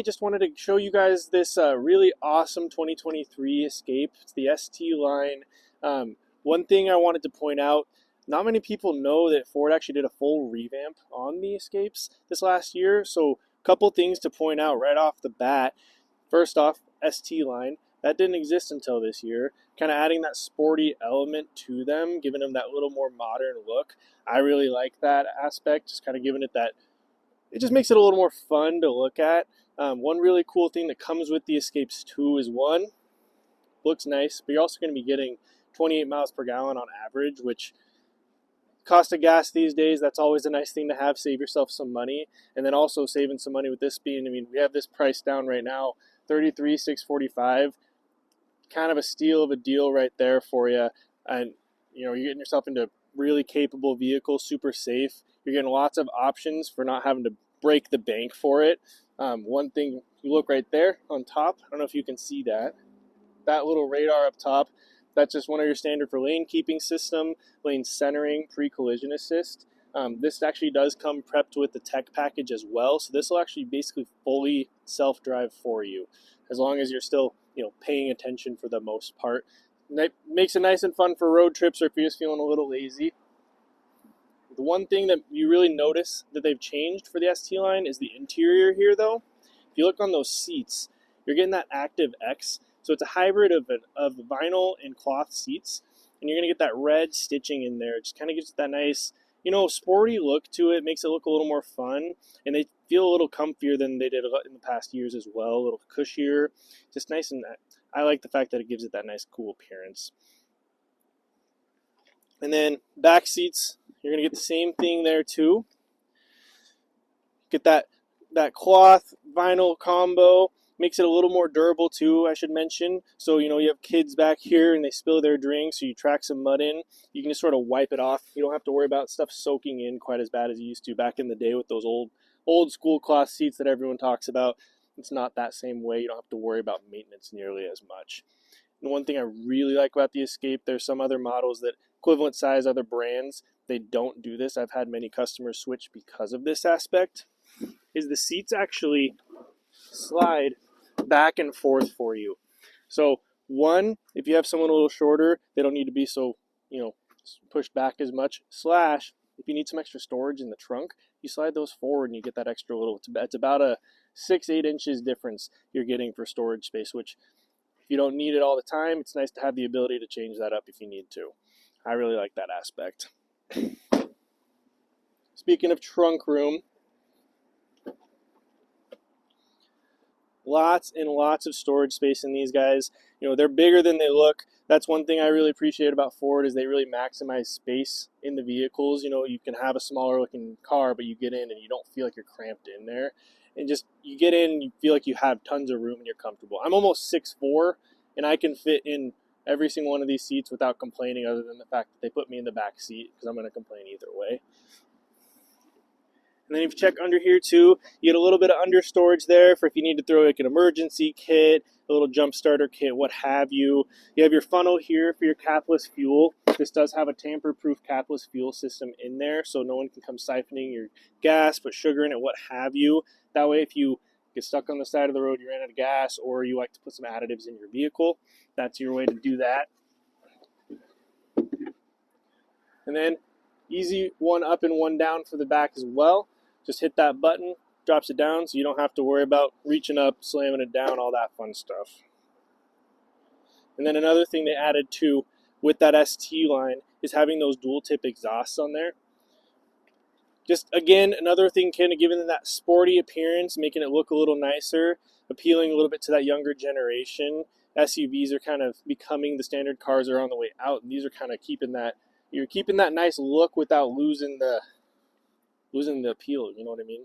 I just wanted to show you guys this really awesome 2023 Escape. It's the ST line. One thing I wanted to point out, not many people know that Ford actually did a full revamp on the Escapes this last year. So a couple things to point out right off the bat. First off, ST line. That didn't exist until this year. Kind of adding that sporty element to them, giving them that little more modern look. I really like that aspect, just kind of giving it that, it just makes it a little more fun to look at. One really cool thing that comes with the Escapes 2 is one, looks nice, but you're also going to be getting 28 miles per gallon on average, which cost of gas these days, that's always a nice thing to have, save yourself some money. And then also saving some money with this being, we have this price down right now, $33,645, kind of a steal of a deal right there for you. And you're getting yourself into a really capable vehicle, super safe. You're getting lots of options for not having to break the bank for it. One thing, you look right there on top, I don't know if you can see that little radar up top, that's just one of your standard for lane keeping system, lane centering, pre-collision assist. This actually does come prepped with the tech package as well, so this will actually basically fully self-drive for you, as long as you're still paying attention for the most part. That makes it nice and fun for road trips or if you're just feeling a little lazy. The one thing that you really notice that they've changed for the ST line is the interior here, though. If you look on those seats, you're getting that Active X. So it's a hybrid of vinyl and cloth seats, and you're going to get that red stitching in there. It just kind of gives it that nice, sporty look to it, makes it look a little more fun, and they feel a little comfier than they did in the past years as well, a little cushier, just nice, and I like the fact that it gives it that nice cool appearance. And then back seats, you're going to get the same thing there too. Get that cloth vinyl combo. Makes it a little more durable too, I should mention. So, you have kids back here and they spill their drink, so you track some mud in. You can just sort of wipe it off. You don't have to worry about stuff soaking in quite as bad as you used to back in the day with those old school cloth seats that everyone talks about. It's not that same way. You don't have to worry about maintenance nearly as much. And one thing I really like about the Escape, there's some other models that equivalent size, other brands, they don't do this. I've had many customers switch because of this aspect, is the seats actually slide back and forth for you. So one, if you have someone a little shorter, they don't need to be so, pushed back as much. Slash, if you need some extra storage in the trunk, you slide those forward and you get that extra little, it's about a 6-8 inches difference you're getting for storage space, which if you don't need it all the time, it's nice to have the ability to change that up if you need to. I really like that aspect. Speaking of trunk room, lots and lots of storage space in these guys. They're bigger than they look. That's one thing I really appreciate about Ford, is they really maximize space in the vehicles. You can have a smaller looking car, but you get in and you don't feel like you're cramped in there. And just, you get in, you feel like you have tons of room and you're comfortable. I'm almost 6'4", and I can fit in every single one of these seats without complaining, other than the fact that they put me in the back seat, because I'm going to complain either way. And then if you check under here too, you get a little bit of under storage there for if you need to throw like an emergency kit, a little jump starter kit, what have you. You have your funnel here for your capless fuel. This does have a tamper-proof capless fuel system in there, so no one can come siphoning your gas, put sugar in it, what have you. That way if you get stuck on the side of the road, you ran out of gas, or you like to put some additives in your vehicle, that's your way to do that. And then easy one up and one down for the back as well. Just hit that button, drops it down, so you don't have to worry about reaching up, slamming it down, all that fun stuff. And then another thing they added too with that ST line is having those dual tip exhausts on there. Just again, another thing kind of giving them that sporty appearance, making it look a little nicer, appealing a little bit to that younger generation. SUVs are kind of becoming the standard, cars are on the way out, and these are kind of keeping that, you're keeping that nice look without losing the appeal, you know what I mean?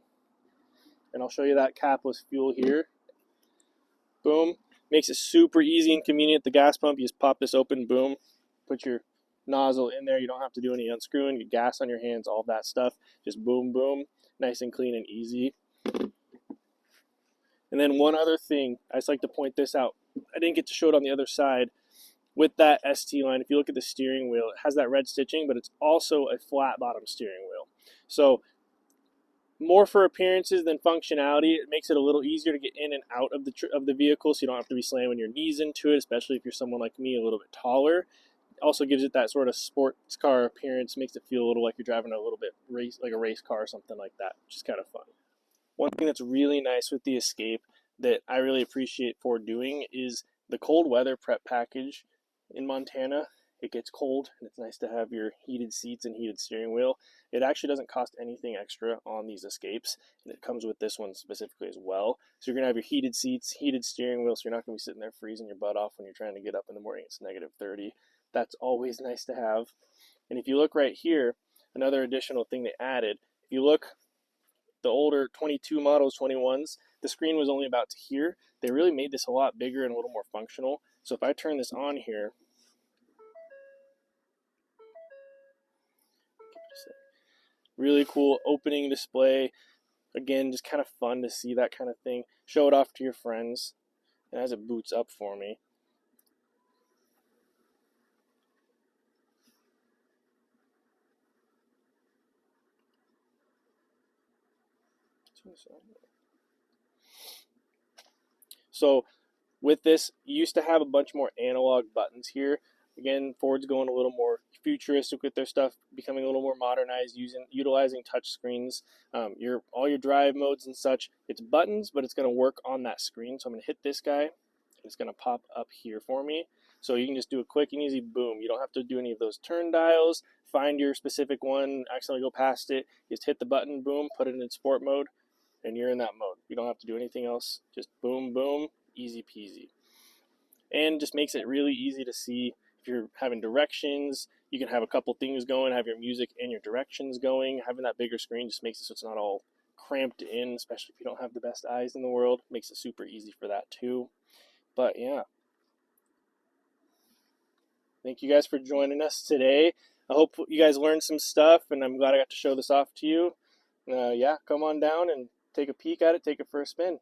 And I'll show you that capless fuel here. Boom. Makes it super easy and convenient at the gas pump. You just pop this open, boom, put your nozzle in there. You don't have to do any unscrewing, get gas on your hands, all that stuff. Just boom, boom, nice and clean and easy. And then one other thing, I just like to point this out. I didn't get to show it on the other side. With that ST line, if you look at the steering wheel, it has that red stitching, but it's also a flat bottom steering wheel. So more for appearances than functionality. It makes it a little easier to get in and out of the vehicle, so you don't have to be slamming your knees into it, especially if you're someone like me, a little bit taller. Also gives it that sort of sports car appearance, makes it feel a little like you're driving a little bit like a race car or something like that, which is kind of fun. One thing that's really nice with the Escape that I really appreciate Ford doing is the cold weather prep package in Montana. It gets cold, and it's nice to have your heated seats and heated steering wheel. It actually doesn't cost anything extra on these Escapes, and it comes with this one specifically as well. So you're going to have your heated seats, heated steering wheel, so you're not going to be sitting there freezing your butt off when you're trying to get up in the morning. It's negative 30. That's always nice to have. And if you look right here, another additional thing they added, if you look, the older 22 models, 21s, the screen was only about to here. They really made this a lot bigger and a little more functional. So if I turn this on here, really cool opening display. Again, just kind of fun to see that kind of thing. Show it off to your friends. And as it boots up for me, so with this, you used to have a bunch more analog buttons here. Again, Ford's going a little more futuristic with their stuff, becoming a little more modernized, utilizing touch screens. All your drive modes and such, it's buttons, but it's going to work on that screen. So I'm going to hit this guy, and it's going to pop up here for me. So you can just do a quick and easy boom. You don't have to do any of those turn dials, find your specific one, accidentally go past it. Just hit the button, boom, put it in sport mode, and you're in that mode. You don't have to do anything else. Just boom, boom, easy peasy. And just makes it really easy to see if you're having directions. You can have a couple things going, have your music and your directions going. Having that bigger screen just makes it so it's not all cramped in, especially if you don't have the best eyes in the world. Makes it super easy for that too. But yeah, thank you guys for joining us today. I hope you guys learned some stuff, and I'm glad I got to show this off to you. Yeah, come on down and take a peek at it, take it for a spin.